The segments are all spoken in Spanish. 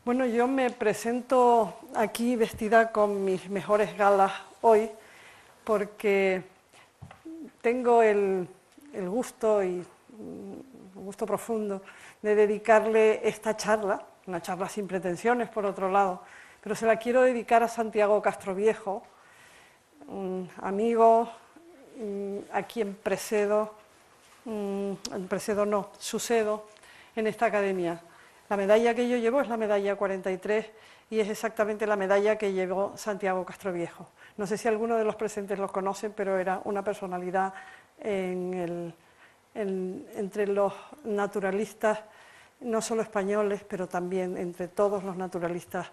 Bueno, yo me presento aquí vestida con mis mejores galas hoy porque tengo el gusto y un gusto profundo de dedicarle esta charla, una charla sin pretensiones por otro lado, pero se la quiero dedicar a Santiago Castroviejo, un amigo a quien sucedo en esta academia. La medalla que yo llevo es la medalla 43 y es exactamente la medalla que llevó Santiago Castroviejo. No sé si alguno de los presentes lo conocen, pero era una personalidad entre los naturalistas, no solo españoles, pero también entre todos los naturalistas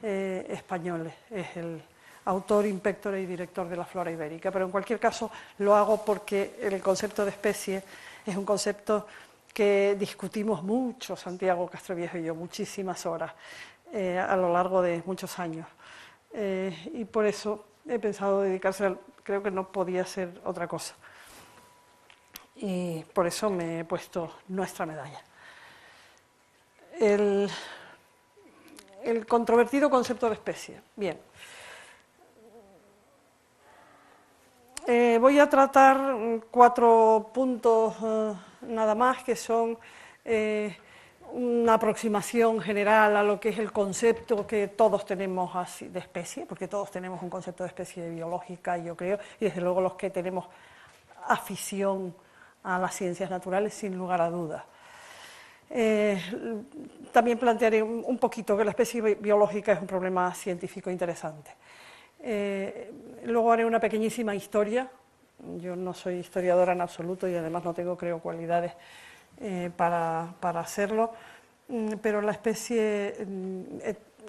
españoles. Es el autor, inspector y director de la flora ibérica, pero en cualquier caso lo hago porque el concepto de especie es un concepto que discutimos mucho, Santiago Castroviejo y yo, muchísimas horas a lo largo de muchos años. Y por eso he pensado dedicarse, creo que no podía ser otra cosa. Y por eso me he puesto nuestra medalla. El controvertido concepto de especie. Bien. Voy a tratar 4 puntos nada más, que son una aproximación general a lo que es el concepto que todos tenemos así de especie, porque todos tenemos un concepto de especie biológica, yo creo, y desde luego los que tenemos afición a las ciencias naturales, sin lugar a dudas. También plantearé un poquito que la especie biológica es un problema científico interesante. Luego haré una pequeñísima historia. Yo no soy historiadora en absoluto y además no tengo, creo, cualidades para hacerlo, pero la especie,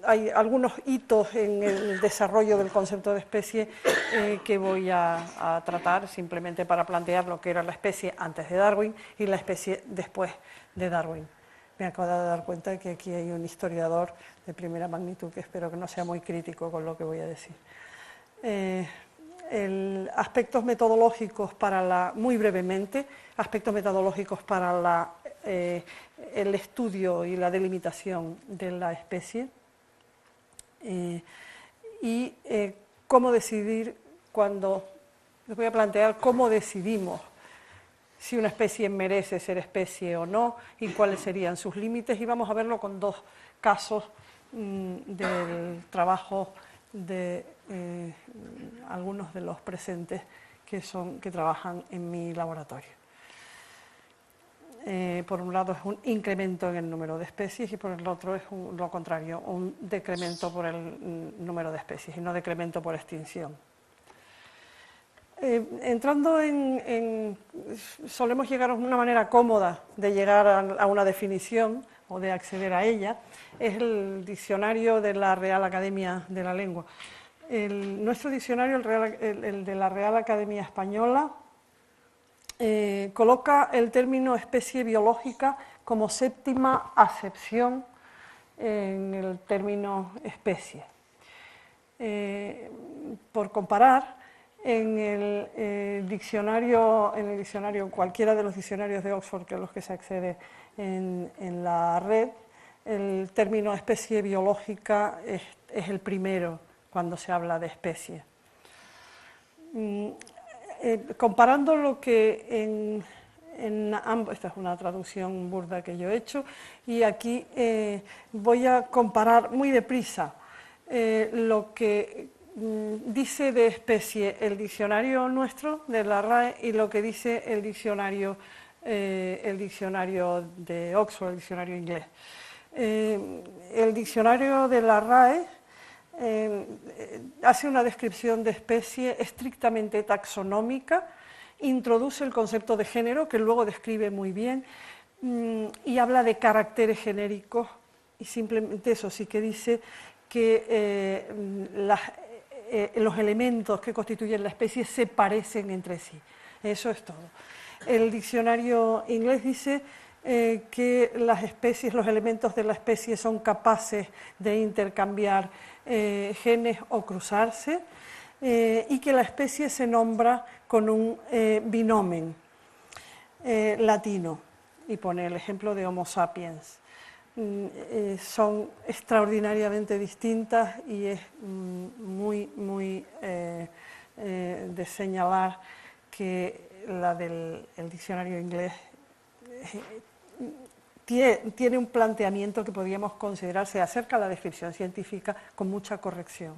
hay algunos hitos en el desarrollo del concepto de especie que voy a tratar simplemente para plantear lo que era la especie antes de Darwin y la especie después de Darwin. Me acabo de dar cuenta de que aquí hay un historiador de primera magnitud que espero que no sea muy crítico con lo que voy a decir. Aspectos metodológicos muy brevemente, aspectos metodológicos para el estudio y la delimitación de la especie y cómo decidir les voy a plantear cómo decidimos si una especie merece ser especie o no y cuáles serían sus límites, y vamos a verlo con 2 casos del trabajo de algunos de los presentes que trabajan en mi laboratorio. Por un lado es un incremento en el número de especies y por el otro es lo contrario, un decremento por el número de especies y no decremento por extinción. Entrando solemos llegar a una manera cómoda de llegar a una definición o de acceder a ella, es el diccionario de la Real Academia de la Lengua. Nuestro diccionario, el de la Real Academia Española, coloca el término especie biológica como 7ª acepción en el término especie. Por comparar, en el diccionario, cualquiera de los diccionarios de Oxford, que es los que se accede en la red, el término especie biológica es el primero cuando se habla de especie. Comparando lo que en ambos, esta es una traducción burda que yo he hecho, y aquí voy a comparar muy deprisa lo que dice de especie el diccionario nuestro de la RAE y lo que dice el diccionario de Oxford, el diccionario inglés. El diccionario de la RAE hace una descripción de especie estrictamente taxonómica, introduce el concepto de género, que luego describe muy bien, y habla de caracteres genéricos, y simplemente eso sí que dice que los elementos que constituyen la especie se parecen entre sí. Eso es todo. El diccionario inglés dice que las especies, los elementos de la especie son capaces de intercambiar genes o cruzarse, y que la especie se nombra con un binomen latino, y pone el ejemplo de Homo sapiens. son extraordinariamente distintas y es muy de señalar que la del diccionario inglés tiene un planteamiento que podríamos considerar se acerca a la descripción científica con mucha corrección.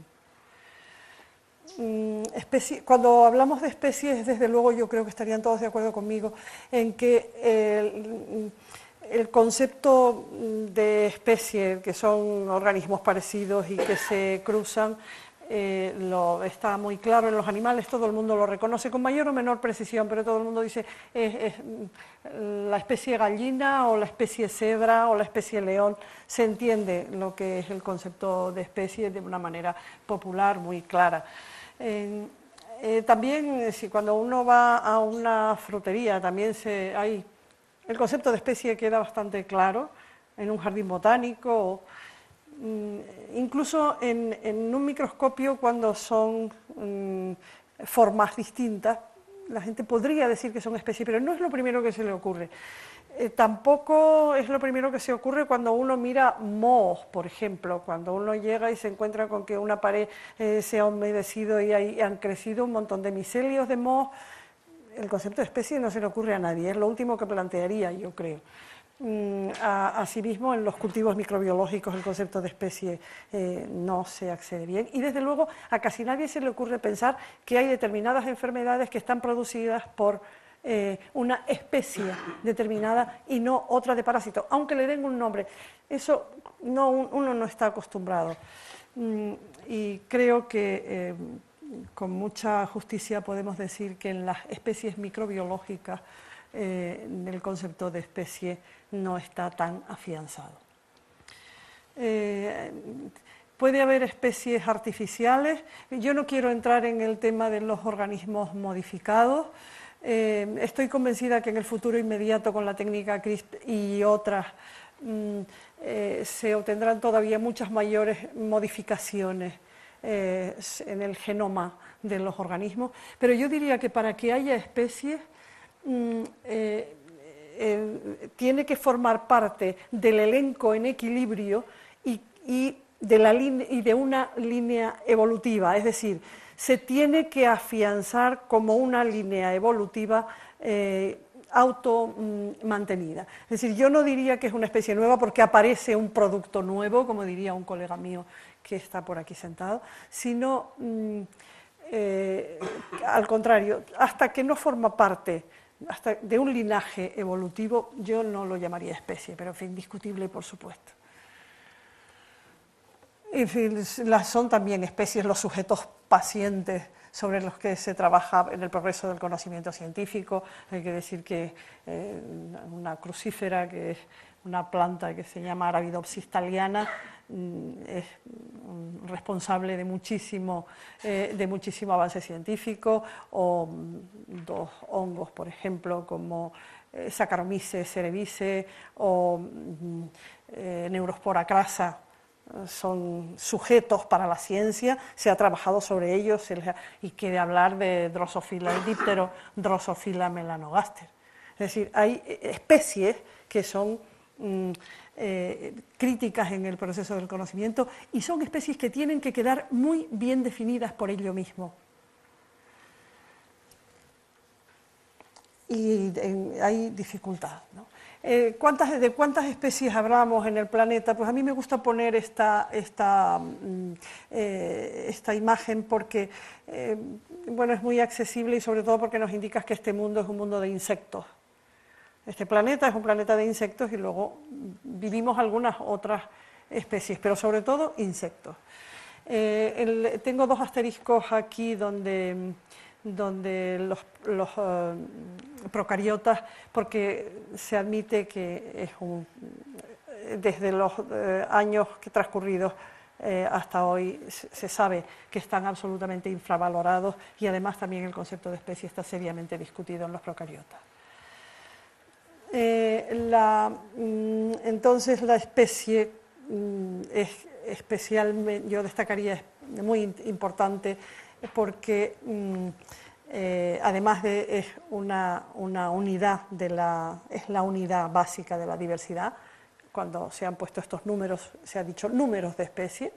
Cuando hablamos de especies, desde luego yo creo que estarían todos de acuerdo conmigo en que el concepto de especie, que son organismos parecidos y que se cruzan, está muy claro en los animales, todo el mundo lo reconoce con mayor o menor precisión, pero todo el mundo dice es la especie gallina o la especie cebra o la especie león. Se entiende lo que es el concepto de especie de una manera popular muy clara. También, si cuando uno va a una frutería, también el concepto de especie queda bastante claro en un jardín botánico. Incluso en un microscopio, cuando son formas distintas, la gente podría decir que son especies, pero no es lo primero que se le ocurre. Tampoco es lo primero que se ocurre cuando uno mira mohos, por ejemplo, cuando uno llega y se encuentra con que una pared se ha humedecido y han crecido un montón de micelios de mohos. El concepto de especie no se le ocurre a nadie, es lo último que plantearía, yo creo. Asimismo, en los cultivos microbiológicos el concepto de especie no se accede bien y desde luego a casi nadie se le ocurre pensar que hay determinadas enfermedades que están producidas por una especie determinada y no otra de parásito, aunque le den un nombre. Eso uno no está acostumbrado y creo que con mucha justicia podemos decir que en las especies microbiológicas el concepto de especie no está tan afianzado. Puede haber especies artificiales. Yo no quiero entrar en el tema de los organismos modificados. Estoy convencida que en el futuro inmediato con la técnica CRISPR y otras se obtendrán todavía muchas mayores modificaciones en el genoma de los organismos, pero yo diría que para que haya especies tiene que formar parte del elenco en equilibrio y de una línea evolutiva, es decir, se tiene que afianzar como una línea evolutiva automantenida. Es decir, yo no diría que es una especie nueva porque aparece un producto nuevo, como diría un colega mío que está por aquí sentado, sino al contrario, hasta que no forma parte de un linaje evolutivo, yo no lo llamaría especie, pero en fin, discutible por supuesto. En fin, son también especies los sujetos pacientes sobre los que se trabaja en el progreso del conocimiento científico. Hay que decir que una crucífera, que es una planta que se llama Arabidopsis thaliana, es responsable de muchísimo avance científico, o dos hongos, por ejemplo, como Saccharomyces cerevisiae o Neurospora crassa, son sujetos para la ciencia, se ha trabajado sobre ellos y quiere hablar de Drosophila diptero, Drosophila melanogaster. Es decir, hay especies que son críticas en el proceso del conocimiento y son especies que tienen que quedar muy bien definidas por ello mismo. Y hay dificultad, ¿no? ¿De cuántas especies hablamos en el planeta? Pues a mí me gusta poner esta imagen porque bueno, es muy accesible y sobre todo porque nos indica que este mundo es un mundo de insectos. Este planeta es un planeta de insectos y luego vivimos algunas otras especies, pero sobre todo insectos. Tengo dos asteriscos aquí donde los procariotas, porque se admite que desde los años transcurridos hasta hoy se sabe que están absolutamente infravalorados y además también el concepto de especie está seriamente discutido en los procariotas. Entonces la especie es especialmente, yo destacaría, es muy importante porque además es una unidad es la unidad básica de la diversidad, cuando se han puesto estos números, se ha dicho números de especie,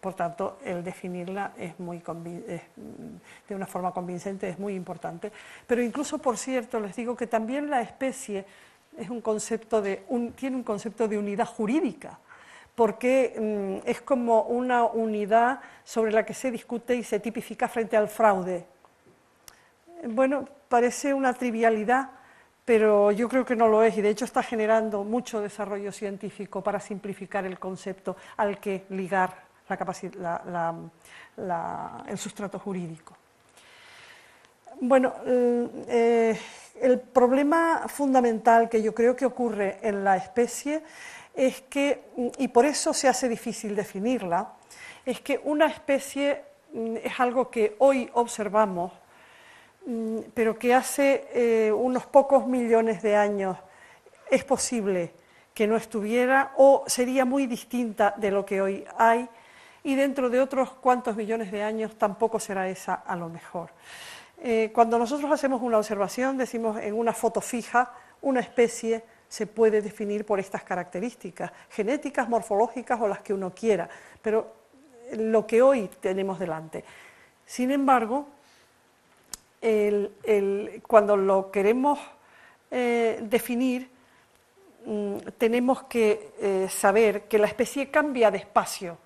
por tanto, el definirla de una forma convincente es muy importante. Pero incluso, por cierto, les digo que también la especie es tiene un concepto de unidad jurídica, porque es como una unidad sobre la que se discute y se tipifica frente al fraude. Bueno, parece una trivialidad, pero yo creo que no lo es, y de hecho está generando mucho desarrollo científico para simplificar el concepto al que ligar el sustrato jurídico. Bueno, el problema fundamental que yo creo que ocurre en la especie es que, y por eso se hace difícil definirla, es que una especie es algo que hoy observamos, pero que hace unos pocos millones de años es posible que no estuviera o sería muy distinta de lo que hoy hay, y dentro de otros cuantos millones de años tampoco será esa a lo mejor. Cuando nosotros hacemos una observación, decimos en una foto fija, una especie se puede definir por estas características, genéticas, morfológicas o las que uno quiera, pero lo que hoy tenemos delante. Sin embargo, cuando lo queremos definir, tenemos que saber que la especie cambia de espacio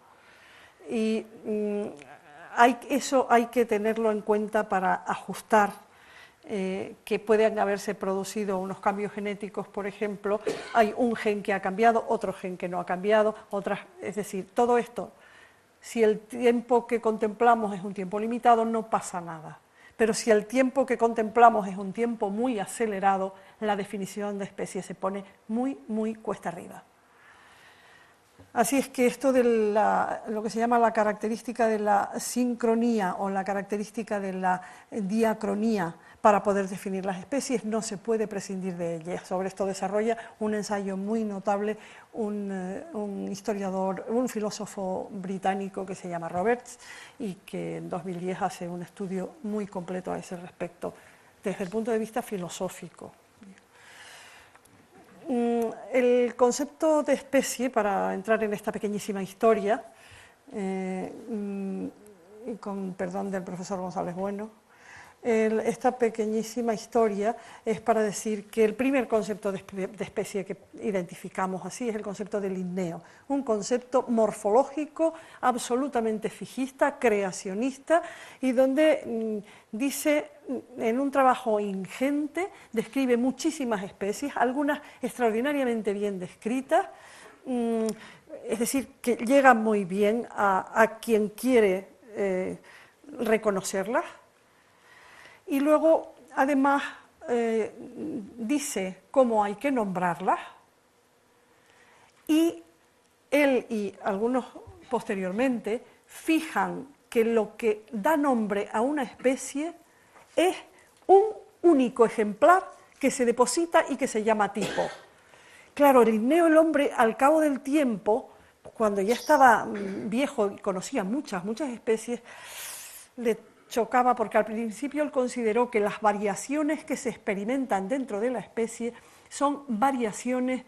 y eso hay que tenerlo en cuenta para ajustar que pueden haberse producido unos cambios genéticos, por ejemplo, hay un gen que ha cambiado, otro gen que no ha cambiado, es decir, todo esto, si el tiempo que contemplamos es un tiempo limitado, no pasa nada. Pero si el tiempo que contemplamos es un tiempo muy acelerado, la definición de especie se pone muy, muy cuesta arriba. Así es que esto de lo que se llama la característica de la sincronía o la característica de la diacronía para poder definir las especies no se puede prescindir de ellas. Sobre esto desarrolla un ensayo muy notable un historiador, un filósofo británico que se llama Roberts y que en 2010 hace un estudio muy completo a ese respecto desde el punto de vista filosófico. El concepto de especie, para entrar en esta pequeñísima historia, con perdón del profesor González Bueno, esta pequeñísima historia es para decir que el primer concepto de especie que identificamos así es el concepto de linneo, un concepto morfológico absolutamente fijista, creacionista, y donde dice, en un trabajo ingente, describe muchísimas especies, algunas extraordinariamente bien descritas, es decir, que llegan muy bien a quien quiere reconocerlas. Y luego, además, dice cómo hay que nombrarlas, y él y algunos posteriormente fijan que lo que da nombre a una especie es un único ejemplar que se deposita y que se llama tipo. Claro, Linneo, el hombre, al cabo del tiempo, cuando ya estaba viejo y conocía muchas especies, le chocaba porque al principio él consideró que las variaciones que se experimentan dentro de la especie son variaciones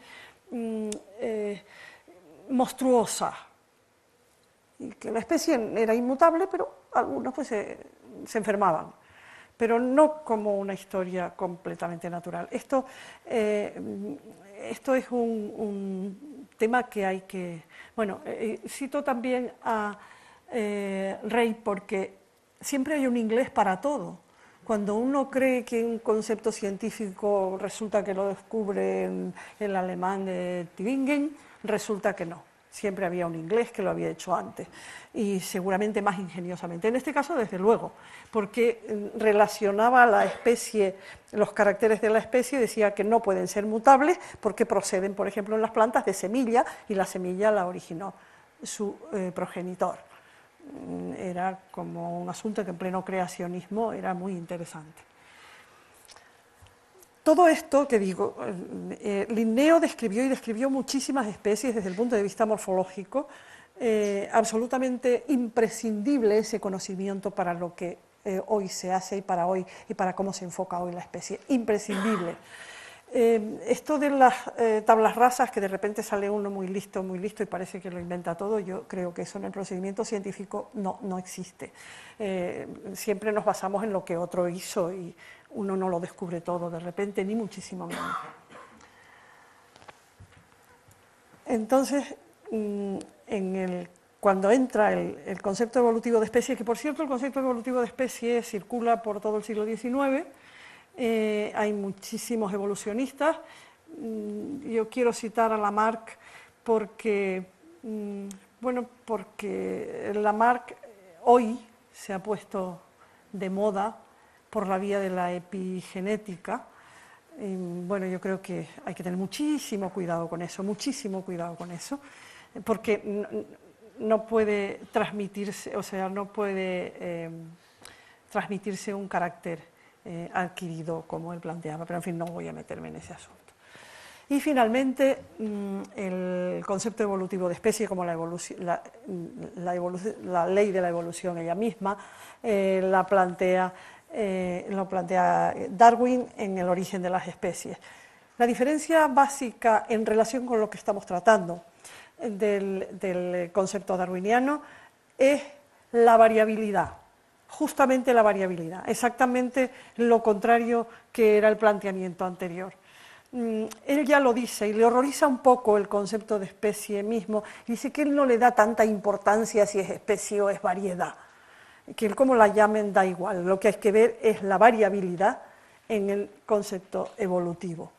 monstruosas, y que la especie era inmutable, pero algunos pues se enfermaban, pero no como una historia completamente natural. Esto es un tema que hay que... Bueno, cito también a Rey porque siempre hay un inglés para todo. Cuando uno cree que un concepto científico resulta que lo descubre en el alemán de Tübingen, resulta que no. Siempre había un inglés que lo había hecho antes y seguramente más ingeniosamente. En este caso, desde luego, porque relacionaba la especie, los caracteres de la especie, decía que no pueden ser mutables porque proceden, por ejemplo, en las plantas de semilla y la semilla la originó su progenitor. Era como un asunto que en pleno creacionismo era muy interesante. Todo esto que digo, Linneo describió muchísimas especies desde el punto de vista morfológico, absolutamente imprescindible ese conocimiento para lo que hoy se hace y para cómo se enfoca hoy la especie, imprescindible. Esto de las tablas rasas, que de repente sale uno muy listo y parece que lo inventa todo, yo creo que eso en el procedimiento científico no existe. Siempre nos basamos en lo que otro hizo y uno no lo descubre todo de repente, ni muchísimo menos. Entonces, cuando entra el concepto evolutivo de especie, que por cierto el concepto evolutivo de especie circula por todo el siglo XIX, hay muchísimos evolucionistas. Yo quiero citar a Lamarck porque, porque Lamarck hoy se ha puesto de moda por la vía de la epigenética. Bueno, yo creo que hay que tener muchísimo cuidado con eso, porque no puede transmitirse, o sea, no puede transmitirse un carácter adquirido como él planteaba, pero en fin, no voy a meterme en ese asunto. Y finalmente, el concepto evolutivo de especie, como la ley de la evolución ella misma, lo plantea Darwin en El origen de las especies. La diferencia básica en relación con lo que estamos tratando del concepto darwiniano es la variabilidad. Justamente la variabilidad, exactamente lo contrario que era el planteamiento anterior. Él ya lo dice y le horroriza un poco el concepto de especie mismo, dice que él no le da tanta importancia si es especie o es variedad, que él como la llamen da igual, lo que hay que ver es la variabilidad en el concepto evolutivo.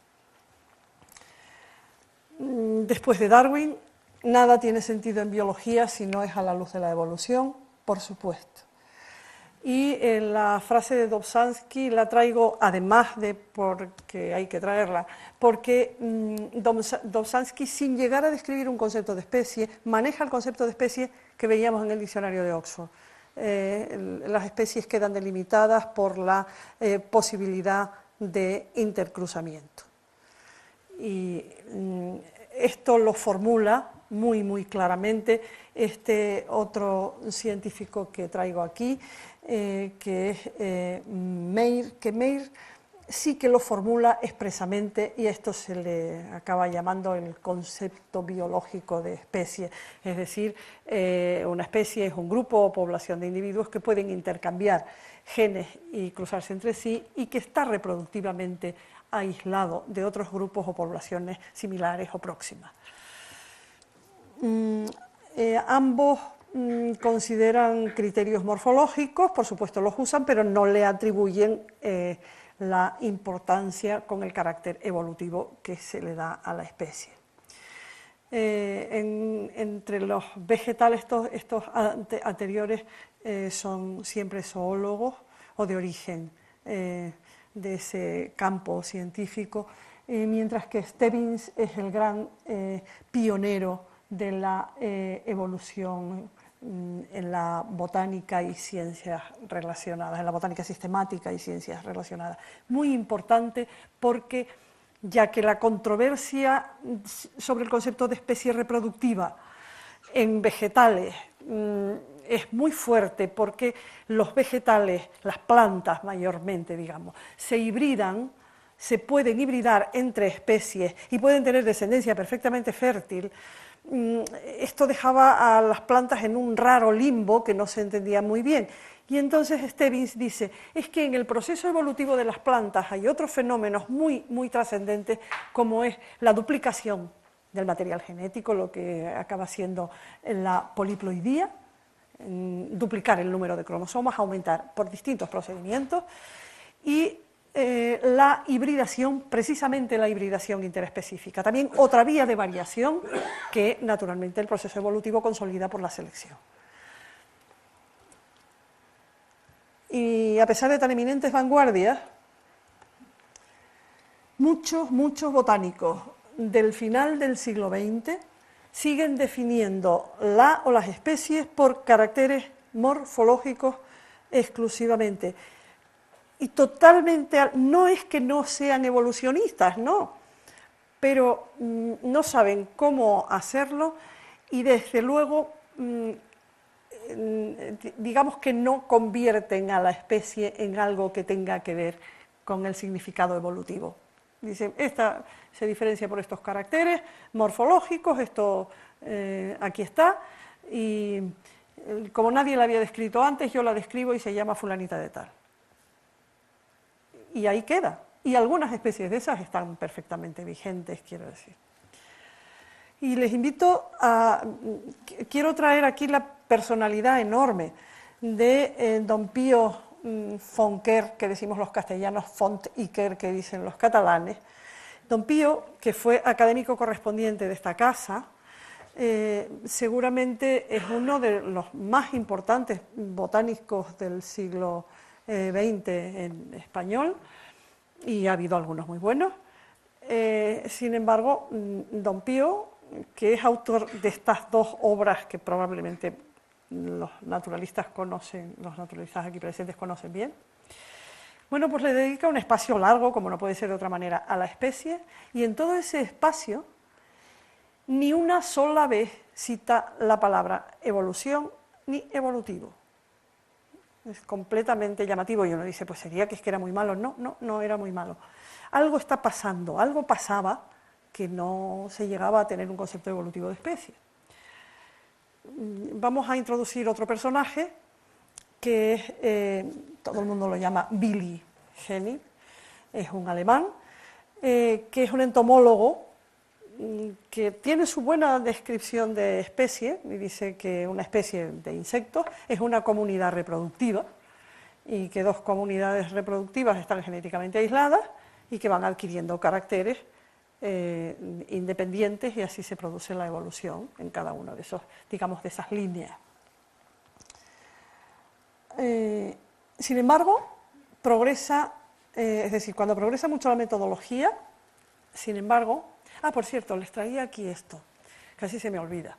Después de Darwin, nada tiene sentido en biología si no es a la luz de la evolución, por supuesto. Y la frase de Dobzhansky la traigo, además de porque hay que traerla, porque Dobzhansky, sin llegar a describir un concepto de especie, maneja el concepto de especie que veíamos en el diccionario de Oxford. Las especies quedan delimitadas por la posibilidad de intercruzamiento. Y esto lo formula muy claramente este otro científico que traigo aquí, que es Mayr, que Mayr sí que lo formula expresamente y esto se le acaba llamando el concepto biológico de especie, es decir, una especie es un grupo o población de individuos que pueden intercambiar genes y cruzarse entre sí y que está reproductivamente aislado de otros grupos o poblaciones similares o próximas. Ambos consideran criterios morfológicos, por supuesto los usan, pero no le atribuyen la importancia con el carácter evolutivo que se le da a la especie. Entre los vegetales, estos anteriores son siempre zoólogos o de origen de ese campo científico, mientras que Stebbins es el gran pionero de la evolución en la botánica y ciencias relacionadas, en la botánica sistemática y ciencias relacionadas. Muy importante porque, ya que la controversia sobre el concepto de especie reproductiva en vegetales es muy fuerte, porque los vegetales, las plantas mayormente, digamos, se hibridan, se pueden hibridar entre especies y pueden tener descendencia perfectamente fértil. Esto dejaba a las plantas en un raro limbo que no se entendía muy bien. Y entonces Stebbins dice, es que en el proceso evolutivo de las plantas hay otros fenómenos muy trascendentes, como es la duplicación del material genético, lo que acaba siendo la poliploidía, duplicar el número de cromosomas, aumentar por distintos procedimientos, y la hibridación, precisamente la hibridación interespecífica, también otra vía de variación que naturalmente el proceso evolutivo consolida por la selección. Y a pesar de tan eminentes vanguardias, muchos botánicos del final del siglo XX siguen definiendo la o las especies por caracteres morfológicos exclusivamente. Y totalmente, no es que no sean evolucionistas, no, pero no saben cómo hacerlo y desde luego, digamos que no convierten a la especie en algo que tenga que ver con el significado evolutivo. dicen, esta se diferencia por estos caracteres morfológicos, esto aquí está, y como nadie la había descrito antes, yo la describo y se llama fulanita de tal. Y ahí queda. Y algunas especies de esas están perfectamente vigentes, quiero decir. Y les invito a... Quiero traer aquí la personalidad enorme de don Pío Fonquer, que decimos los castellanos, Font y Quer, que dicen los catalanes. Don Pío, que fue académico correspondiente de esta casa, seguramente es uno de los más importantes botánicos del siglo XX en español, y ha habido algunos muy buenos. Sin embargo, don Pío, que es autor de estas dos obras que probablemente los naturalistas conocen, los naturalistas aquí presentes conocen bien, bueno, pues le dedica un espacio largo, como no puede ser de otra manera, a la especie, y en todo ese espacio ni una sola vez cita la palabra evolución ni evolutivo. Es completamente llamativo, y uno dice, pues sería que es que era muy malo. No era muy malo. Algo está pasando, algo pasaba que no se llegaba a tener un concepto evolutivo de especie. Vamos a introducir otro personaje, que es, todo el mundo lo llama Willy Hennig, es un alemán, que es un entomólogo, que tiene su buena descripción de especie, y dice que una especie de insectos es una comunidad reproductiva, y que dos comunidades reproductivas están genéticamente aisladas y que van adquiriendo caracteres independientes, y así se produce la evolución en cada uno de esos, digamos, de esas líneas. Sin embargo, progresa, es decir, cuando progresa mucho la metodología, sin embargo, por cierto, les traía aquí esto, casi se me olvida.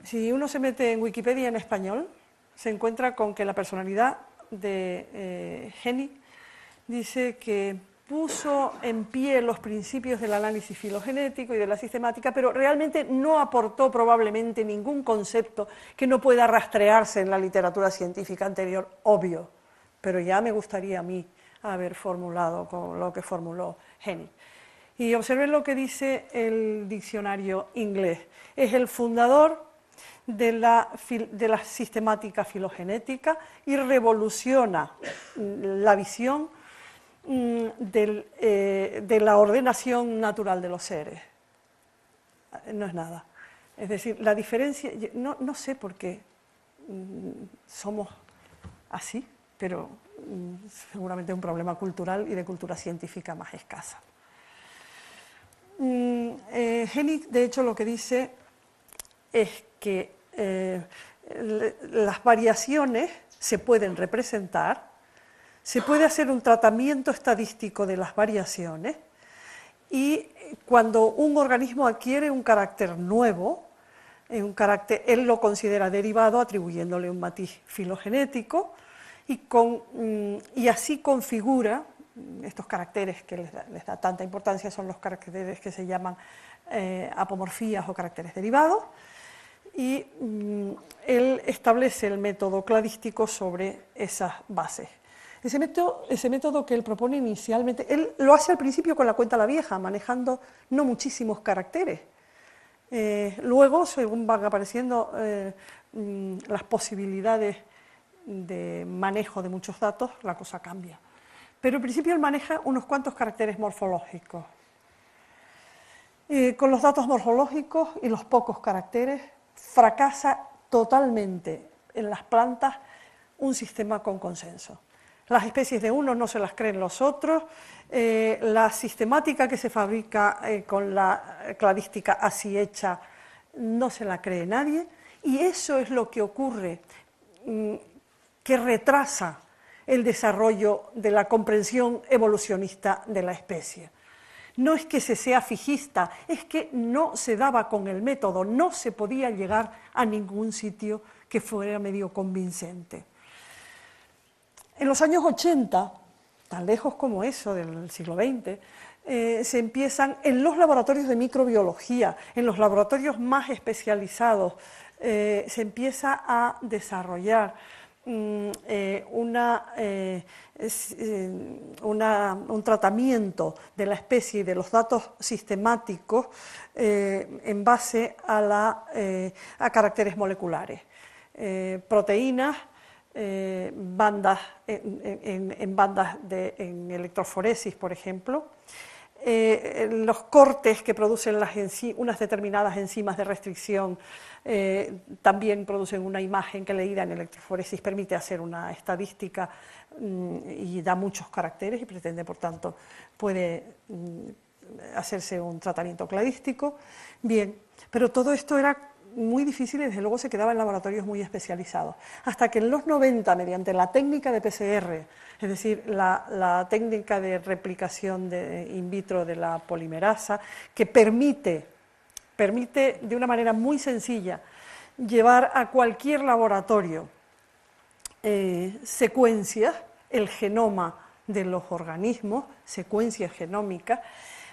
Si uno se mete en Wikipedia en español, se encuentra con que la personalidad de Hennig dice que puso en pie los principios del análisis filogenético y de la sistemática, pero realmente no aportó probablemente ningún concepto que no pueda rastrearse en la literatura científica anterior, obvio, pero ya me gustaría a mí haber formulado con lo que formuló Hennig. Y observen lo que dice el diccionario inglés. Es el fundador de la sistemática filogenética y revoluciona la visión de la ordenación natural de los seres. No es nada. Es decir, la diferencia, no sé por qué somos así, pero seguramente es un problema cultural y de cultura científica más escasa. Hennig, de hecho, lo que dice es que las variaciones se pueden representar, se puede hacer un tratamiento estadístico de las variaciones, y cuando un organismo adquiere un carácter nuevo, él lo considera derivado atribuyéndole un matiz filogenético, y así configura estos caracteres que les da tanta importancia, son los caracteres que se llaman apomorfías o caracteres derivados, y él establece el método cladístico sobre esas bases. Ese método que él propone inicialmente, él lo hace al principio con la cuenta a la vieja, manejando no muchísimos caracteres. Luego, según van apareciendo las posibilidades de manejo de muchos datos, la cosa cambia. Pero al principio él maneja unos cuantos caracteres morfológicos. Con los datos morfológicos y los pocos caracteres, fracasa totalmente en las plantas un sistema con consenso. Las especies de unos no se las creen los otros, la sistemática que se fabrica con la cladística así hecha no se la cree nadie, y eso es lo que ocurre, que retrasa el desarrollo de la comprensión evolucionista de la especie. No es que se sea fijista, es que no se daba con el método, no se podía llegar a ningún sitio que fuera medio convincente. En los años 80, tan lejos como eso del siglo XX, se empiezan en los laboratorios de microbiología, en los laboratorios más especializados, se empieza a desarrollar un tratamiento de la especie y de los datos sistemáticos en base a caracteres moleculares, proteínas, bandas en bandas en electroforesis, por ejemplo, los cortes que producen unas determinadas enzimas de restricción también producen una imagen que, leída en electroforesis, permite hacer una estadística y da muchos caracteres y pretende, por tanto, puede hacerse un tratamiento cladístico. Bien, pero todo esto era muy difícil y desde luego se quedaba en laboratorios muy especializados, hasta que en los 90, mediante la técnica de PCR, es decir, la técnica de replicación in vitro de la polimerasa, que permite de una manera muy sencilla llevar a cualquier laboratorio secuencias, el genoma de los organismos, secuencias genómicas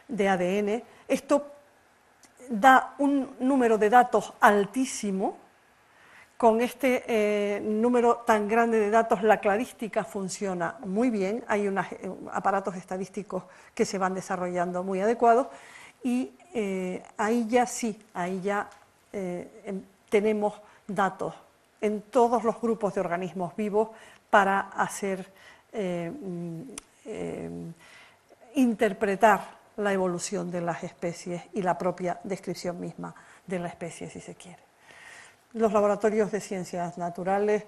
de ADN. Esto da un número de datos altísimo. Con este número tan grande de datos, la cladística funciona muy bien. Hay unos aparatos estadísticos que se van desarrollando muy adecuados y ahí ya tenemos datos en todos los grupos de organismos vivos para hacer interpretar la evolución de las especies y la propia descripción misma de la especie, si se quiere. Los laboratorios de ciencias naturales,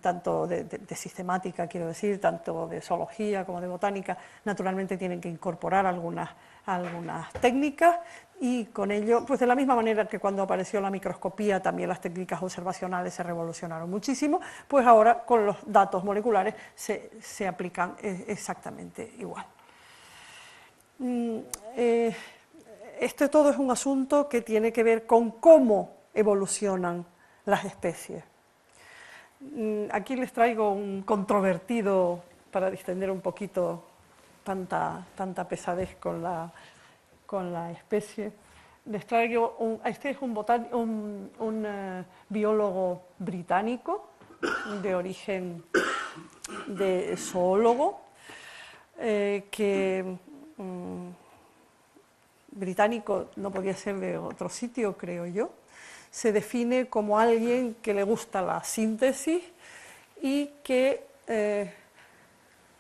tanto de sistemática, quiero decir, tanto de zoología como de botánica, naturalmente tienen que incorporar algunas técnicas, y con ello, pues de la misma manera que cuando apareció la microscopía también las técnicas observacionales se revolucionaron muchísimo, pues ahora con los datos moleculares se aplican exactamente igual. Esto todo es un asunto que tiene que ver con cómo evolucionan las especies. Aquí les traigo un controvertido, para distender un poquito tanta pesadez con la especie. Les traigo este es un biólogo británico de origen de zoólogo, británico, no podía ser de otro sitio, creo yo. Se define como alguien que le gusta la síntesis y que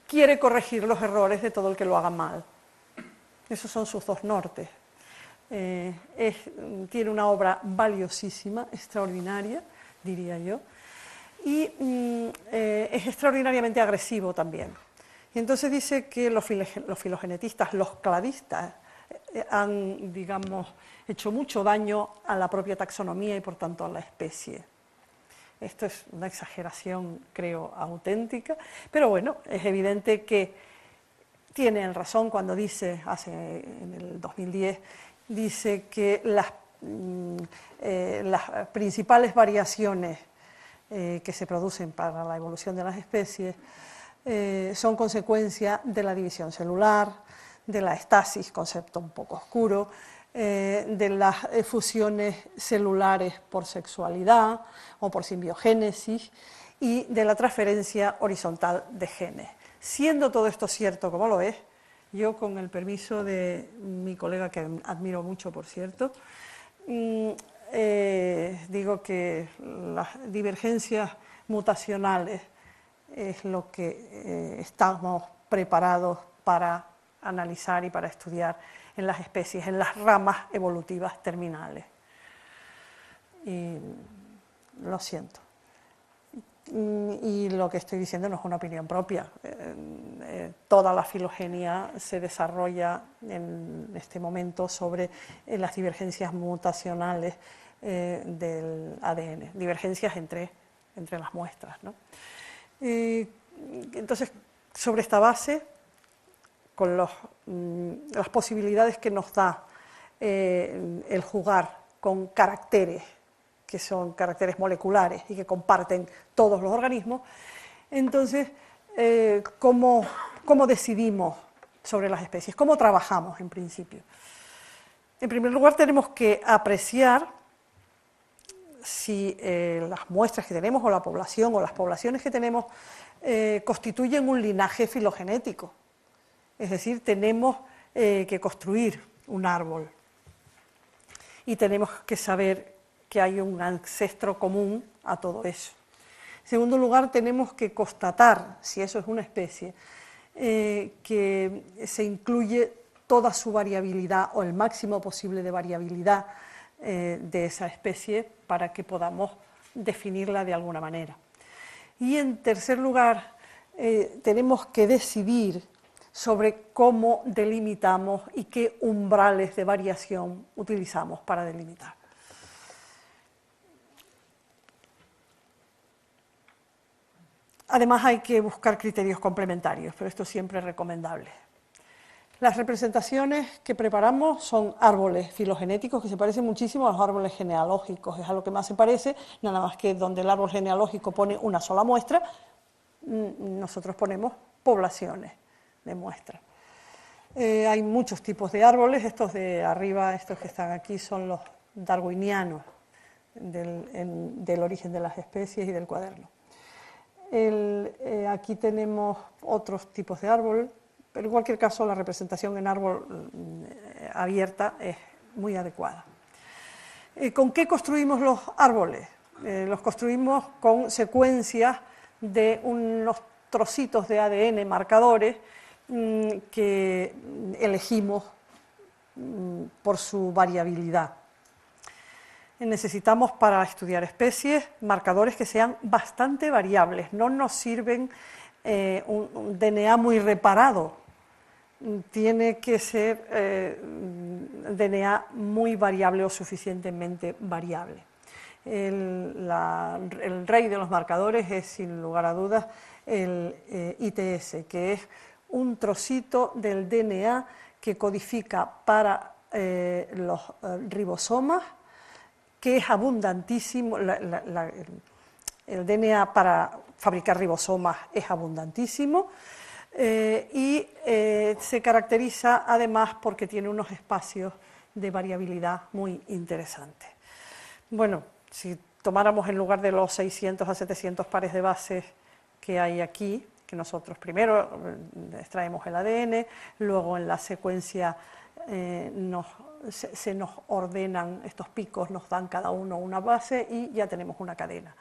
quiere corregir los errores de todo el que lo haga mal. Esos son sus dos nortes. Tiene una obra valiosísima, extraordinaria, diría yo, y es extraordinariamente agresivo también. Y entonces dice que los filogenetistas, los cladistas, han, digamos, hecho mucho daño a la propia taxonomía y por tanto a la especie. Esto es una exageración, creo, auténtica, pero bueno, es evidente que tienen razón cuando dice, en el 2010, dice que las principales variaciones que se producen para la evolución de las especies son consecuencia de la división celular, de la estasis, concepto un poco oscuro, de las fusiones celulares por sexualidad o por simbiogénesis y de la transferencia horizontal de genes. Siendo todo esto cierto como lo es, yo, con el permiso de mi colega, que admiro mucho, por cierto, digo que las divergencias mutacionales es lo que estamos preparados para analizar y para estudiar en las especies, en las ramas evolutivas terminales. Y lo siento. Y lo que estoy diciendo no es una opinión propia. Toda la filogenia se desarrolla en este momento sobre las divergencias mutacionales del ADN, divergencias entre las muestras, ¿no? Entonces, sobre esta base, con las posibilidades que nos da el jugar con caracteres, que son caracteres moleculares y que comparten todos los organismos, entonces, ¿cómo decidimos sobre las especies? ¿Cómo trabajamos, en principio? En primer lugar, tenemos que apreciar si las muestras que tenemos o la población o las poblaciones que tenemos constituyen un linaje filogenético. Es decir, tenemos que construir un árbol y tenemos que saber que hay un ancestro común a todo eso. En segundo lugar, tenemos que constatar, si eso es una especie, que se incluye toda su variabilidad o el máximo posible de variabilidad de esa especie para que podamos definirla de alguna manera. Y en tercer lugar, tenemos que decidir sobre cómo delimitamos y qué umbrales de variación utilizamos para delimitar. Además hay que buscar criterios complementarios, pero esto siempre es recomendable. Las representaciones que preparamos son árboles filogenéticos que se parecen muchísimo a los árboles genealógicos, es a lo que más se parece, nada más que donde el árbol genealógico pone una sola muestra, nosotros ponemos poblaciones de muestras. Hay muchos tipos de árboles, estos de arriba, estos que están aquí, son los darwinianos del origen de las especies y del cuaderno. Aquí tenemos otros tipos de árbol, pero en cualquier caso la representación en árbol abierta es muy adecuada. ¿Con qué construimos los árboles? Los construimos con secuencias de unos trocitos de ADN marcadores que elegimos por su variabilidad. Necesitamos para estudiar especies marcadores que sean bastante variables, no nos sirven un DNA muy reparado, tiene que ser DNA muy variable o suficientemente variable. El rey de los marcadores es, sin lugar a dudas, el ITS, que es un trocito del DNA que codifica para los ribosomas, que es abundantísimo, el DNA para fabricar ribosomas es abundantísimo y se caracteriza además porque tiene unos espacios de variabilidad muy interesantes. Bueno, si tomáramos en lugar de los 600 a 700 pares de bases que hay aquí, que nosotros primero extraemos el ADN, luego en la secuencia se nos ordenan estos picos, nos dan cada uno una base y ya tenemos una cadena.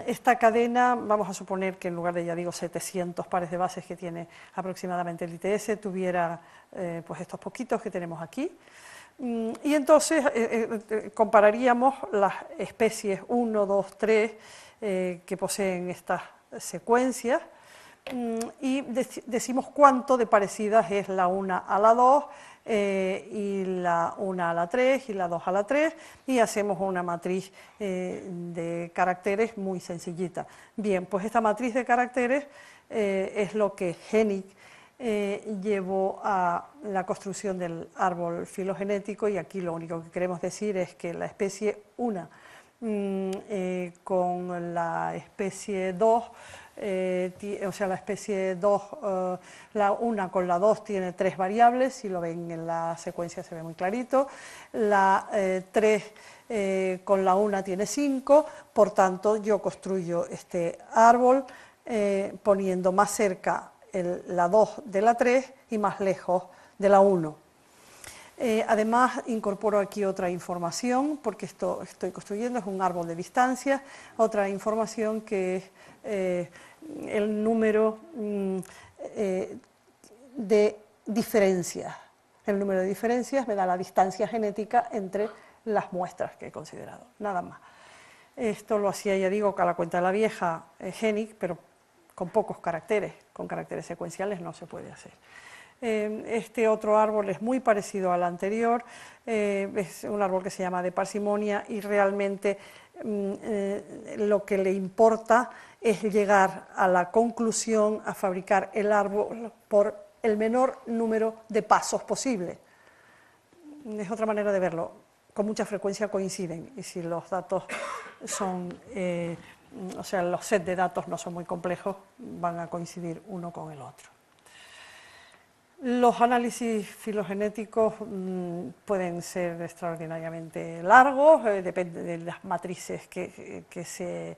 Esta cadena, vamos a suponer que en lugar de, ya digo, 700 pares de bases que tiene aproximadamente el ITS, tuviera pues estos poquitos que tenemos aquí. Y entonces compararíamos las especies 1, 2, 3 que poseen estas secuencias y decimos cuánto de parecidas es la 1 a la 2 y la 1 a la 3 y la 2 a la 3 y hacemos una matriz de caracteres muy sencillita. Bien, pues esta matriz de caracteres es lo que Hennig llevó a la construcción del árbol filogenético y aquí lo único que queremos decir es que la especie 1 con la especie 2, o sea, la especie 2, la 1 con la 2 tiene 3 variables, si lo ven en la secuencia se ve muy clarito, la 3 con la 1 tiene 5, por tanto yo construyo este árbol poniendo más cerca la 2 de la 3 y más lejos de la 1. Además incorporo aquí otra información, porque esto estoy construyendo, es un árbol de distancias, otra información que es el número de diferencias. El número de diferencias me da la distancia genética entre las muestras que he considerado, nada más. Esto lo hacía, ya digo, a la cuenta de la vieja Hennig, pero con pocos caracteres, con caracteres secuenciales no se puede hacer. Este otro árbol es muy parecido al anterior, es un árbol que se llama de parsimonia y realmente lo que le importa es llegar a la conclusión, a fabricar el árbol por el menor número de pasos posible. Es otra manera de verlo, con mucha frecuencia coinciden y si los datos son, o sea, los sets de datos no son muy complejos, van a coincidir uno con el otro. Los análisis filogenéticos pueden ser extraordinariamente largos, depende de las matrices que se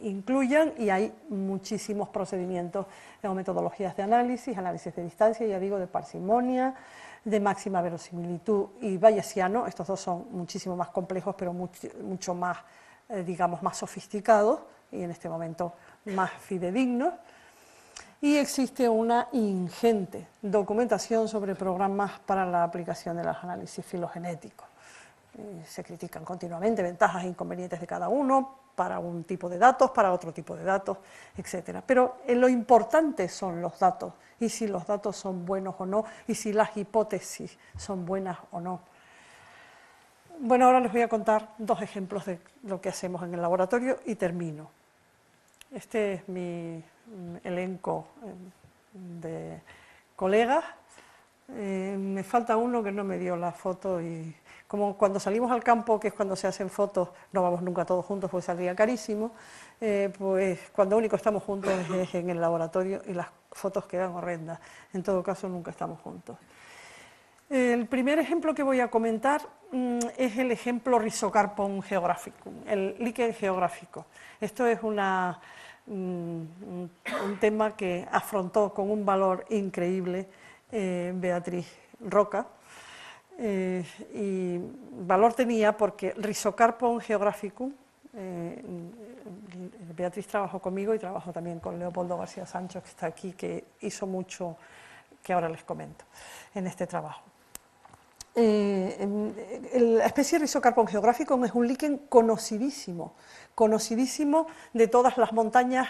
incluyan, y hay muchísimos procedimientos o metodologías de análisis de distancia, ya digo, de parsimonia, de máxima verosimilitud y bayesiano. Estos dos son muchísimo más complejos, pero mucho más, digamos, más sofisticados y en este momento más fidedignos. Y existe una ingente documentación sobre programas para la aplicación de los análisis filogenéticos. Se critican continuamente ventajas e inconvenientes de cada uno, para un tipo de datos, para otro tipo de datos, etc. Pero lo importante son los datos, y si los datos son buenos o no, y si las hipótesis son buenas o no. Bueno, ahora les voy a contar dos ejemplos de lo que hacemos en el laboratorio y termino. Este es mi elenco de colegas. Me falta uno que no me dio la foto, y como cuando salimos al campo, que es cuando se hacen fotos, no vamos nunca todos juntos porque saldría carísimo, pues cuando único estamos juntos es en el laboratorio y las fotos quedan horrendas. En todo caso, nunca estamos juntos. El primer ejemplo que voy a comentar es el ejemplo Rhizocarpon geographicum, el líquen geográfico. Esto es un tema que afrontó con un valor increíble Beatriz Roca, y valor tenía porque Rhizocarpon geographicum, Beatriz trabajó conmigo y trabajó también con Leopoldo García Sancho, que está aquí, que hizo mucho, que ahora les comento, en este trabajo. La especie Rhizocarpon geographicum es un líquen conocidísimo de todas las montañas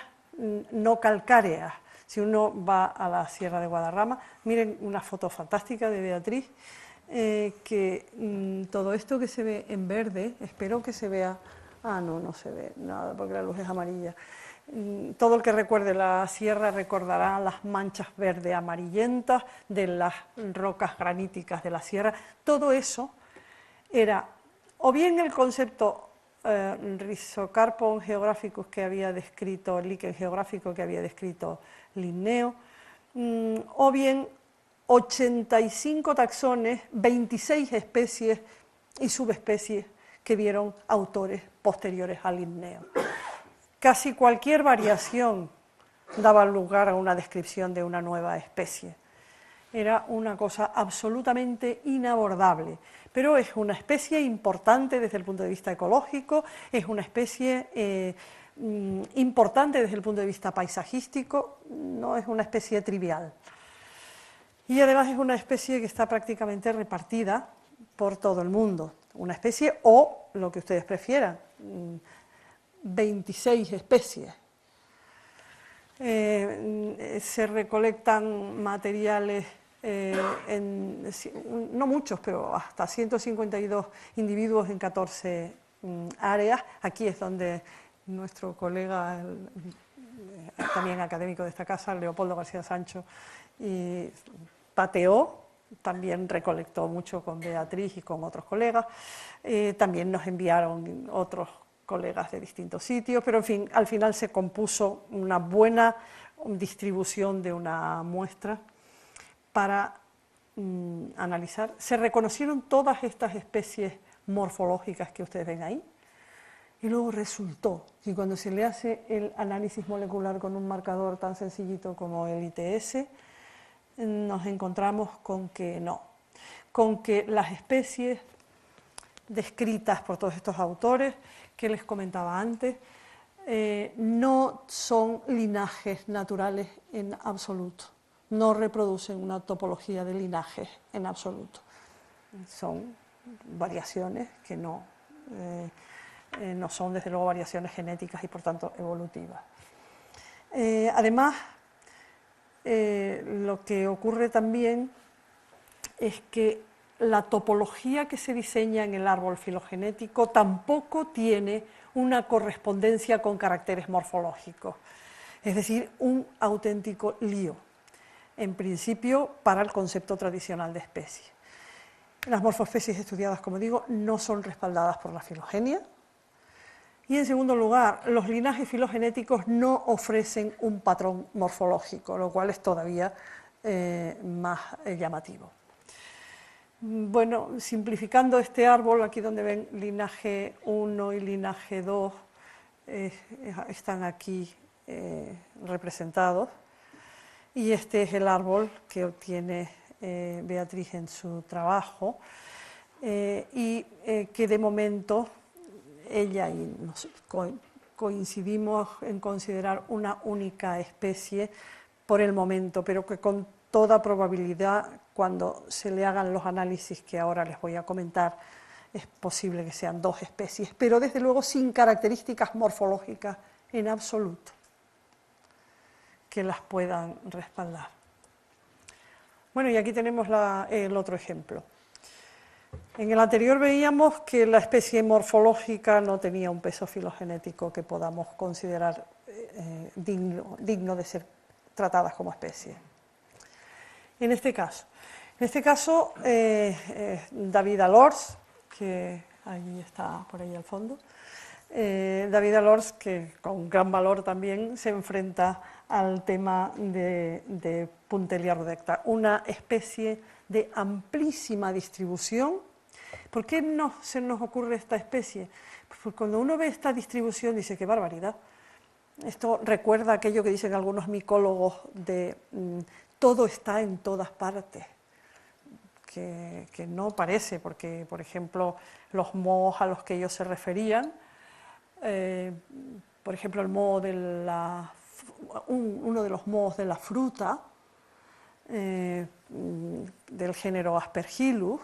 no calcáreas. Si uno va a la Sierra de Guadarrama, miren una foto fantástica de Beatriz, que todo esto que se ve en verde, espero que se vea, no se ve nada porque la luz es amarilla. Todo el que recuerde la sierra recordará las manchas verde amarillentas de las rocas graníticas de la sierra. Todo eso era o bien el concepto Rhizocarpon geographicus que había descrito, el líquen geográfico que había descrito Linneo, o bien 85 taxones, 26 especies y subespecies que vieron autores posteriores a Linneo. Casi cualquier variación daba lugar a una descripción de una nueva especie. Era una cosa absolutamente inabordable, pero es una especie importante desde el punto de vista ecológico, es una especie importante desde el punto de vista paisajístico, no es una especie trivial. Y además es una especie que está prácticamente repartida por todo el mundo. Una especie o, lo que ustedes prefieran, 26 especies. Se recolectan materiales no muchos, pero hasta 152 individuos en 14 áreas. Aquí es donde nuestro colega, también académico de esta casa, Leopoldo García Sancho, pateó, también recolectó mucho con Beatriz y con otros colegas. También nos enviaron otros colegas de distintos sitios, pero en fin, al final se compuso una buena distribución de una muestra para analizar. Se reconocieron todas estas especies morfológicas que ustedes ven ahí, y luego resultó que cuando se le hace el análisis molecular con un marcador tan sencillito como el ITS, nos encontramos con que no, con que las especies descritas por todos estos autores que les comentaba antes, no son linajes naturales en absoluto, no reproducen una topología de linajes en absoluto, son variaciones que no son desde luego variaciones genéticas y por tanto evolutivas. Además, lo que ocurre también es que la topología que se diseña en el árbol filogenético tampoco tiene una correspondencia con caracteres morfológicos, es decir, un auténtico lío, en principio, para el concepto tradicional de especie. Las morfoespecies estudiadas, como digo, no son respaldadas por la filogenia, y en segundo lugar, los linajes filogenéticos no ofrecen un patrón morfológico, lo cual es todavía más llamativo. Bueno, simplificando este árbol, aquí donde ven linaje 1 y linaje 2, están aquí representados, y este es el árbol que obtiene Beatriz en su trabajo, y que de momento ella y nosotros coincidimos en considerar una única especie por el momento, pero que con toda probabilidad, cuando se le hagan los análisis que ahora les voy a comentar, es posible que sean 2 especies, pero desde luego sin características morfológicas en absoluto que las puedan respaldar. Bueno, y aquí tenemos el otro ejemplo. En el anterior veíamos que la especie morfológica no tenía un peso filogenético que podamos considerar digno de ser tratadas como especie. En este caso, David Alors, que ahí está por ahí al fondo, David Alors, que con gran valor también se enfrenta al tema de Puntelia rudecta, una especie de amplísima distribución. ¿Por qué se nos ocurre esta especie? Pues cuando uno ve esta distribución dice, ¡qué barbaridad! Esto recuerda aquello que dicen algunos micólogos de todo está en todas partes, que no parece, porque, por ejemplo, los mohos a los que ellos se referían, por ejemplo, el moho uno de los mohos de la fruta, del género Aspergillus,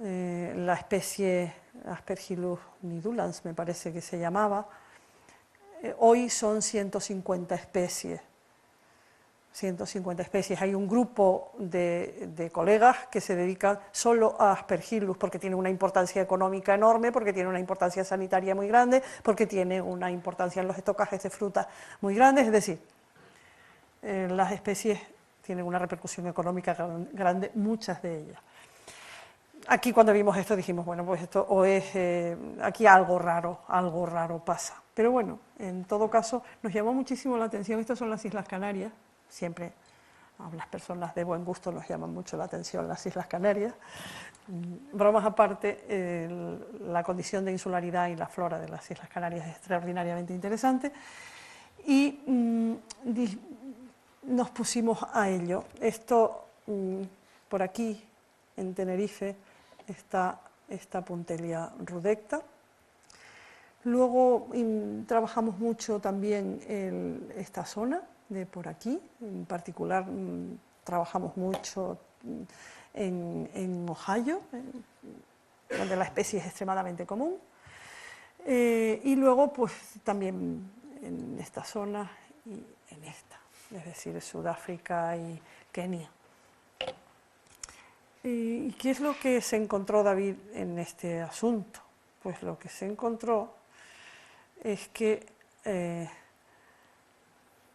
la especie Aspergillus nidulans, me parece que se llamaba, hoy son 150 especies. 150 especies. Hay un grupo de colegas que se dedican solo a Aspergillus porque tiene una importancia económica enorme, porque tiene una importancia sanitaria muy grande, porque tiene una importancia en los estocajes de frutas muy grandes, es decir, las especies tienen una repercusión económica grande, muchas de ellas. Aquí cuando vimos esto dijimos, bueno, pues esto o es, aquí algo raro pasa. Pero bueno, en todo caso nos llamó muchísimo la atención, estas son las Islas Canarias, siempre a las personas de buen gusto nos llaman mucho la atención las Islas Canarias. Bromas aparte, la condición de insularidad y la flora de las Islas Canarias es extraordinariamente interesante y nos pusimos a ello. Esto, por aquí, en Tenerife, está esta Puntelia rudecta. Luego trabajamos mucho también esta zona de por aquí, en particular trabajamos mucho en Ohio, donde la especie es extremadamente común, y luego pues también en esta zona y en esta, es decir, Sudáfrica y Kenia. ¿Y qué es lo que se encontró David en este asunto? Pues lo que se encontró es que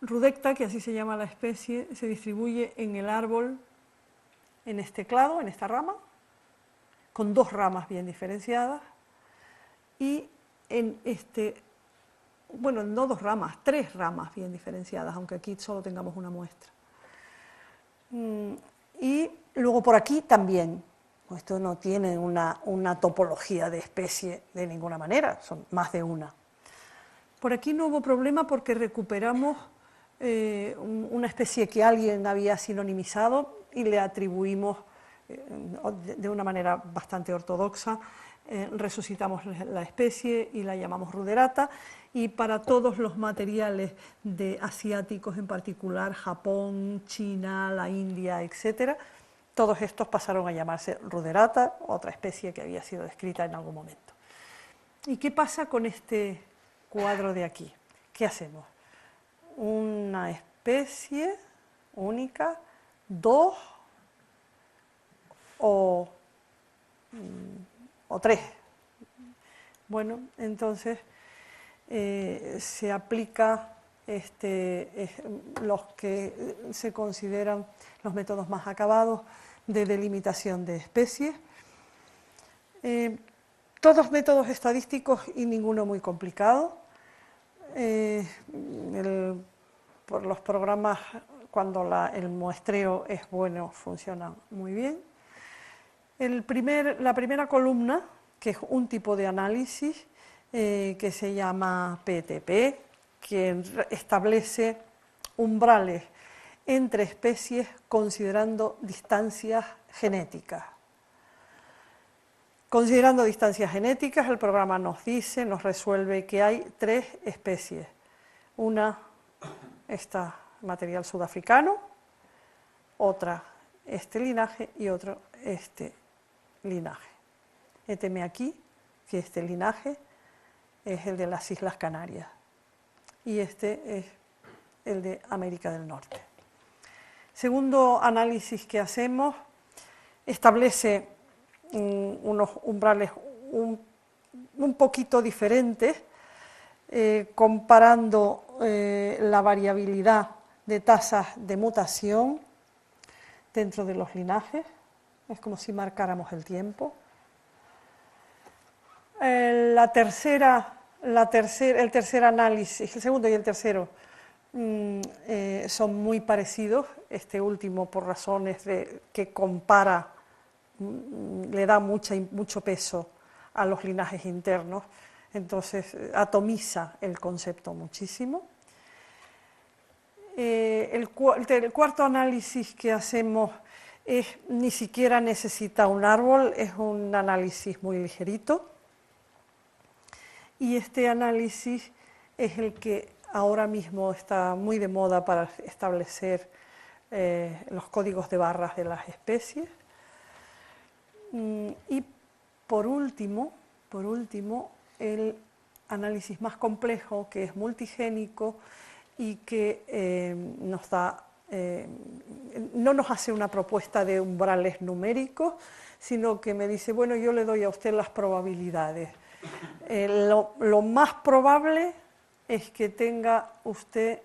rudecta, que así se llama la especie, se distribuye en el árbol, en este clado, en esta rama, con 2 ramas bien diferenciadas, y en bueno, no 2 ramas, 3 ramas bien diferenciadas, aunque aquí solo tengamos una muestra. Y luego por aquí también, esto no tiene una topología de especie de ninguna manera, son más de una. Por aquí no hubo problema porque recuperamos una especie que alguien había sinonimizado y le atribuimos de una manera bastante ortodoxa, resucitamos la especie y la llamamos ruderata, y para todos los materiales asiáticos, en particular Japón, China, la India, etc., todos estos pasaron a llamarse ruderata, otra especie que había sido descrita en algún momento. ¿Y qué pasa con este cuadro de aquí? ¿Qué hacemos? Una especie única, 2 o 3. Bueno, entonces se aplica los que se consideran los métodos más acabados de delimitación de especies. Todos métodos estadísticos y ninguno muy complicado. El los programas, cuando el muestreo es bueno, funcionan muy bien. La primera columna, que es un tipo de análisis que se llama PTP, que establece umbrales entre especies considerando distancias genéticas. Considerando distancias genéticas, el programa nos resuelve que hay 3 especies. Una, esta material sudafricano, otra este linaje y otro este linaje. Héteme aquí que este linaje es el de las Islas Canarias y este es el de América del Norte. Segundo análisis que hacemos establece unos umbrales un poquito diferentes, comparando la variabilidad de tasas de mutación dentro de los linajes. Es como si marcáramos el tiempo. El tercer análisis, el segundo y el tercero, son muy parecidos. Este último, por razones que compara, le da mucho peso a los linajes internos, entonces atomiza el concepto muchísimo. El cuarto análisis que hacemos ni siquiera necesita un árbol, es un análisis muy ligerito. Y este análisis es el que ahora mismo está muy de moda para establecer los códigos de barras de las especies. Y por último, el análisis más complejo, que es multigénico y que no nos hace una propuesta de umbrales numéricos, sino que me dice, bueno, yo le doy a usted las probabilidades. Lo más probable es que tenga usted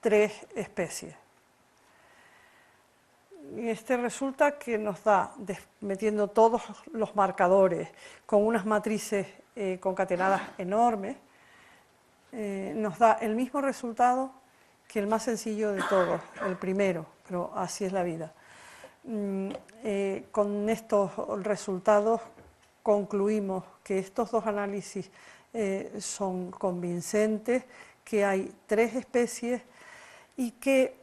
3 especies. Y resulta que nos da, metiendo todos los marcadores con unas matrices concatenadas enormes, nos da el mismo resultado que el más sencillo de todos, el primero, pero así es la vida. Con estos resultados concluimos que estos 2 análisis son convincentes, que hay 3 especies y que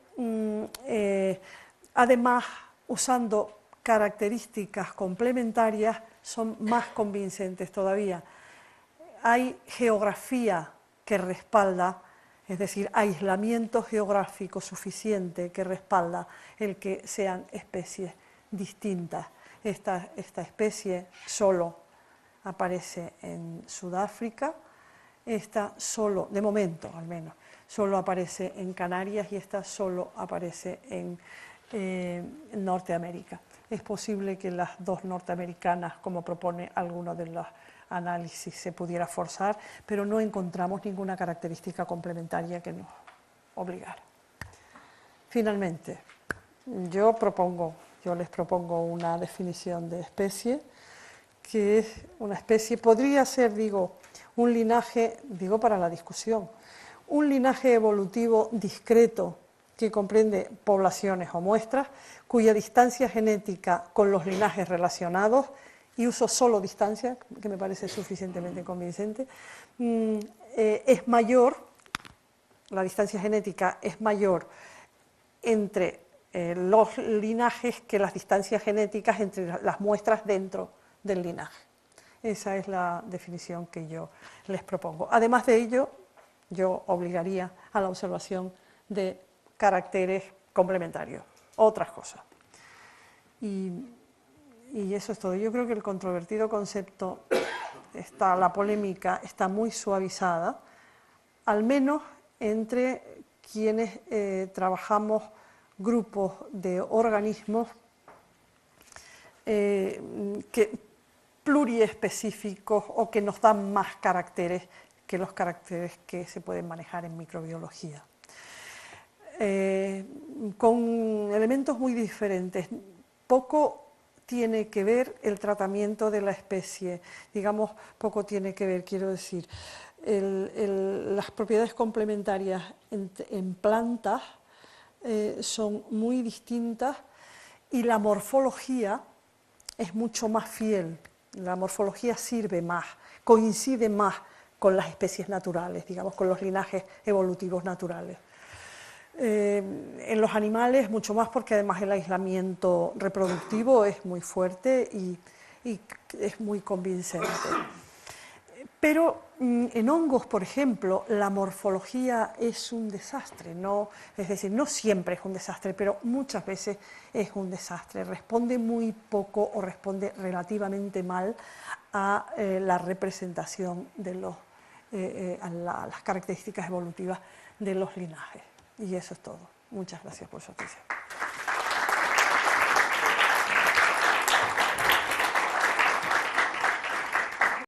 además, usando características complementarias, son más convincentes todavía. Hay geografía que respalda, es decir, aislamiento geográfico suficiente que respalda el que sean especies distintas. Esta especie solo aparece en Sudáfrica, esta solo, de momento al menos, solo aparece en Canarias y esta solo aparece en Norteamérica. Es posible que las 2 norteamericanas, como propone alguno de los análisis, se pudiera forzar, pero no encontramos ninguna característica complementaria que nos obligara. Finalmente, yo les propongo una definición de especie, que es una especie, podría ser, un linaje, para la discusión, un linaje evolutivo discreto que comprende poblaciones o muestras, cuya distancia genética con los linajes relacionados, y uso solo distancia, que me parece suficientemente convincente, es mayor, la distancia genética es mayor entre los linajes que las distancias genéticas entre las muestras dentro del linaje. Esa es la definición que yo les propongo. Además de ello, yo obligaría a la observación de caracteres complementarios, otras cosas. Y eso es todo. Yo creo que el controvertido concepto, la polémica está muy suavizada, al menos entre quienes trabajamos grupos de organismos pluriespecíficos o que nos dan más caracteres que los caracteres que se pueden manejar en microbiología. Con elementos muy diferentes, poco tiene que ver el tratamiento de la especie, digamos, poco tiene que ver, quiero decir, las propiedades complementarias en plantas son muy distintas y la morfología es mucho más fiel, la morfología sirve más, coincide más con las especies naturales, digamos, con los linajes evolutivos naturales. En los animales mucho más porque además el aislamiento reproductivo es muy fuerte y es muy convincente. Pero en hongos, por ejemplo, la morfología es un desastre, ¿no? Es decir, no siempre es un desastre, pero muchas veces es un desastre. Responde muy poco o responde relativamente mal a la representación de a las características evolutivas de los linajes. Y eso es todo. Muchas gracias por su atención.